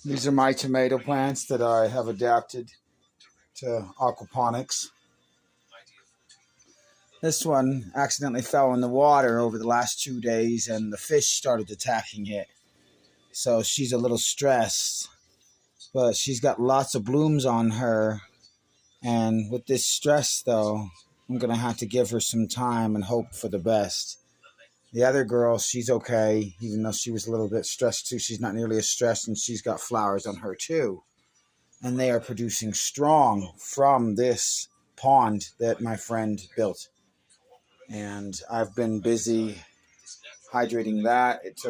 These are my tomato plants that I have adapted to aquaponics. This one accidentally fell in the water over the last 2 days and the fish started attacking it. So she's a little stressed, but she's got lots of blooms on her. And with this stress though, I'm going to have to give her some time and hope for the best. The other girl, she's okay, even though she was a little bit stressed too. She's not nearly as stressed and she's got flowers on her too. And they are producing strong from this pond that my friend built. And I've been busy hydrating that. It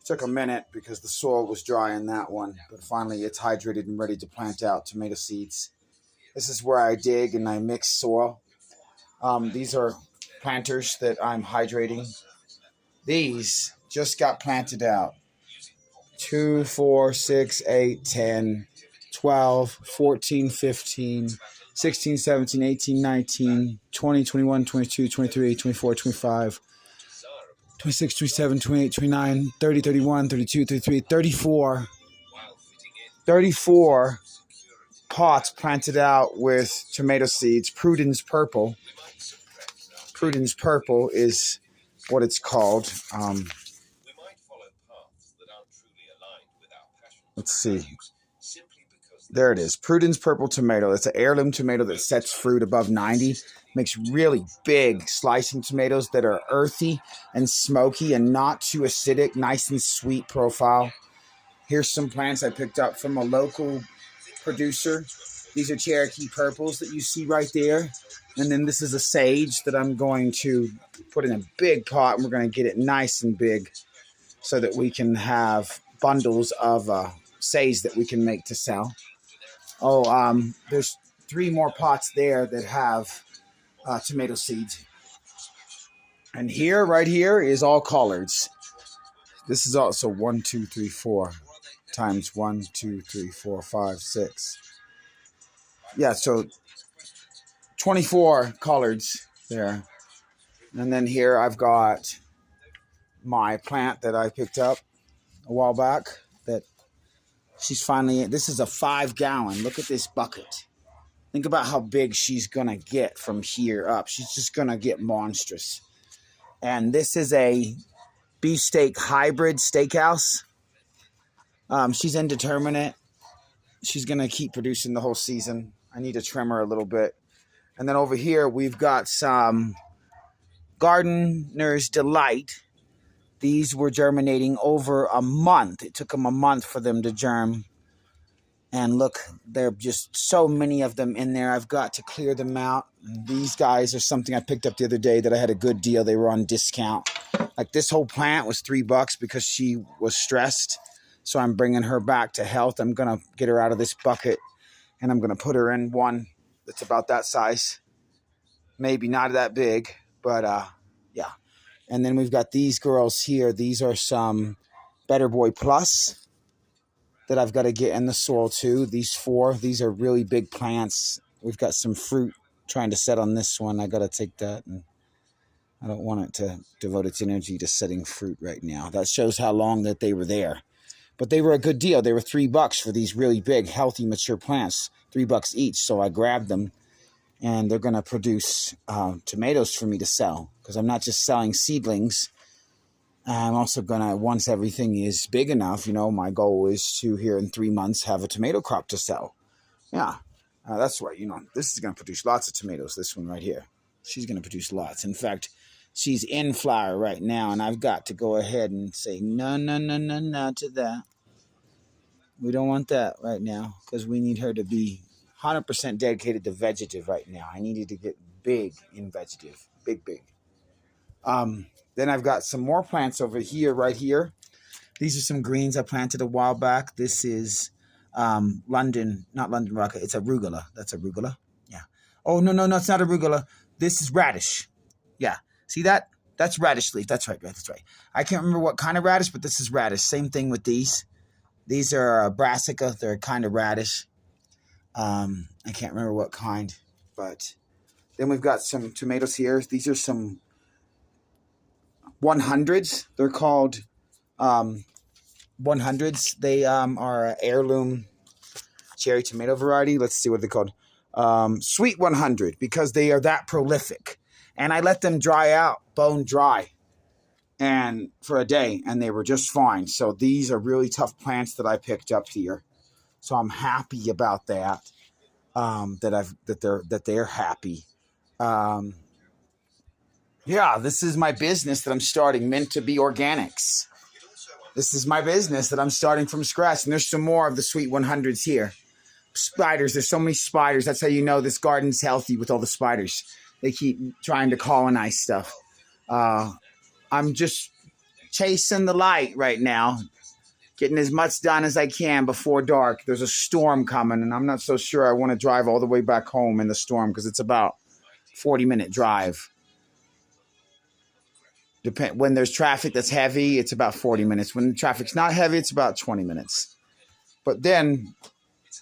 took a minute because the soil was dry in that one, but finally it's hydrated and ready to plant out tomato seeds. This is where I dig and I mix soil. These are planters that I'm hydrating. These just got planted out. 2, 4, 6, 8, 10, 12, 14, 15, 16, 17, 18, 19, 20, 21, 22, 23, 24, 25, 26, 27, 28, 29, 30, 31, 32, 33, 34. 34 pots planted out with tomato seeds. Prudence Purple. Prudence Purple is what it's called. Let's see. There it is. Prudence Purple Tomato. It's an heirloom tomato that sets fruit above 90. Makes really big slicing tomatoes that are earthy and smoky and not too acidic. Nice and sweet profile. Here's some plants I picked up from a local producer. These are Cherokee Purples that you see right there. And then this is a sage that I'm going to put in a big pot. And we're going to get it nice and big so that we can have bundles of sage that we can make to sell. There's 3 more pots there that have tomato seeds. And here, right here, is all collards. This is also 1, 2, 3, 4 times 1, 2, 3, 4, 5, 6. Yeah, so 24 collards there. And then here I've got my plant that I picked up a while back that she's finally, this is a 5-gallon. Look at this bucket. Think about how big she's going to get from here up. She's just going to get monstrous. And this is a beefsteak hybrid steakhouse. She's indeterminate. She's going to keep producing the whole season. I need to trim her a little bit. And then over here, we've got some Gardener's Delight. These were germinating over a month. It took them a month for them to germ. And look, there are just so many of them in there. I've got to clear them out. These guys are something I picked up the other day that I had a good deal. They were on discount. Like this whole plant was $3 because she was stressed. So I'm bringing her back to health. I'm going to get her out of this bucket and I'm going to put her in one that's about that size. Maybe not that big, but yeah. And then we've got these girls here. These are some Better Boy Plus that I've got to get in the soil too. These 4, these are really big plants. We've got some fruit trying to set on this one. I got to take that, and I don't want it to devote its energy to setting fruit right now. That shows how long that they were there. But they were a good deal. They were $3 for these really big, healthy, mature plants. $3 each. So I grabbed them, and they're going to produce tomatoes for me to sell because I'm not just selling seedlings. I'm also going to, once everything is big enough, my goal is to, here in 3 months, have a tomato crop to sell. Yeah, that's right. This is going to produce lots of tomatoes, this one right here. She's going to produce lots. In fact, she's in flower right now, and I've got to go ahead and say no, no, no, no, no to that. We don't want that right now because we need her to be 100% dedicated to vegetative right now. I needed to get big in vegetative. Big, big. Then I've got some more plants over here, right here. These are some greens I planted a while back. This is not London rocket. It's arugula. That's arugula. Yeah. Oh, no, it's not arugula. This is radish. Yeah. See that? That's radish leaf. That's right. That's right. I can't remember what kind of radish, but this is radish. Same thing with these. These are brassica. They're kind of radish. I can't remember what kind, but then we've got some tomatoes here. These are some 100s. They're called 100s. They are an heirloom cherry tomato variety. Let's see what they're called. Sweet 100, because they are that prolific. And I let them dry out, bone dry, and for a day, and they were just fine. So these are really tough plants that I picked up here. So I'm happy about that. That they're happy. Yeah, this is my business that I'm starting, meant to be organics. This is my business that I'm starting from scratch. And there's some more of the Sweet 100s here. Spiders, there's so many spiders. That's how you know this garden's healthy, with all the spiders. They keep trying to colonize stuff. I'm just chasing the light right now, getting as much done as I can before dark. There's a storm coming, and I'm not so sure I want to drive all the way back home in the storm, because it's about 40-minute drive. When there's traffic that's heavy, it's about 40 minutes. When the traffic's not heavy, it's about 20 minutes. But then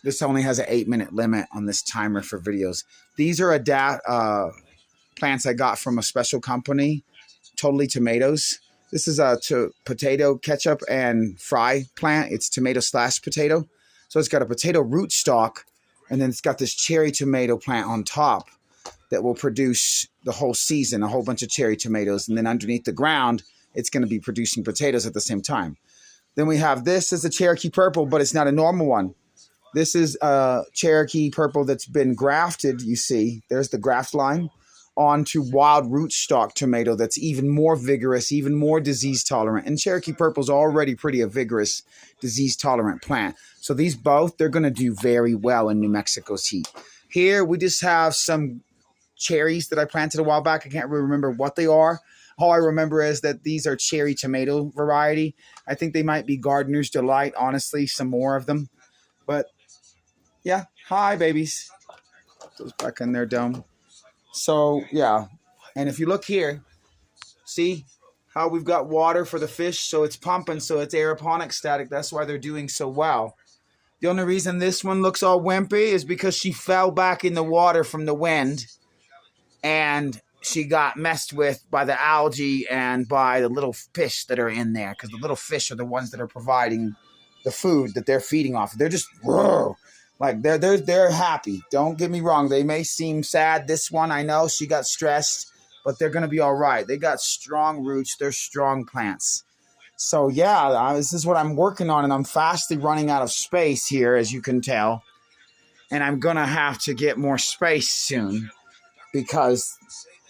this only has an 8-minute limit on this timer for videos. These are plants I got from a special company, Totally Tomatoes. This is a potato ketchup and fry plant. It's tomato / potato. So it's got a potato rootstock, and then it's got this cherry tomato plant on top that will produce the whole season a whole bunch of cherry tomatoes. And then underneath the ground, it's going to be producing potatoes at the same time. Then we have this as a Cherokee Purple, but it's not a normal one. This is a Cherokee Purple that's been grafted, you see. There's the graft line, onto wild rootstock tomato that's even more vigorous, even more disease tolerant. And Cherokee Purple is already a vigorous, disease tolerant plant. So these both, they're going to do very well in New Mexico's heat. Here we just have some cherries that I planted a while back. I can't really remember what they are. All I remember is that these are cherry tomato variety. I think they might be Gardener's Delight, honestly, some more of them. But yeah, hi babies. Put those back in their dome. So yeah, and if you look here, see how we've got water for the fish, so it's pumping, so it's aeroponic static. That's why they're doing so well. The only reason this one looks all wimpy is because she fell back in the water from the wind, and she got messed with by the algae and by the little fish that are in there, because the little fish are the ones that are providing the food that they're feeding off. They're just like they're happy. Don't get me wrong. They may seem sad. This one, I know she got stressed, but they're going to be all right. They got strong roots. They're strong plants. So yeah, this is what I'm working on, and I'm fastly running out of space here, as you can tell. And I'm going to have to get more space soon, because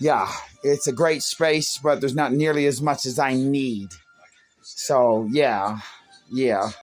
yeah, it's a great space, but there's not nearly as much as I need. So yeah.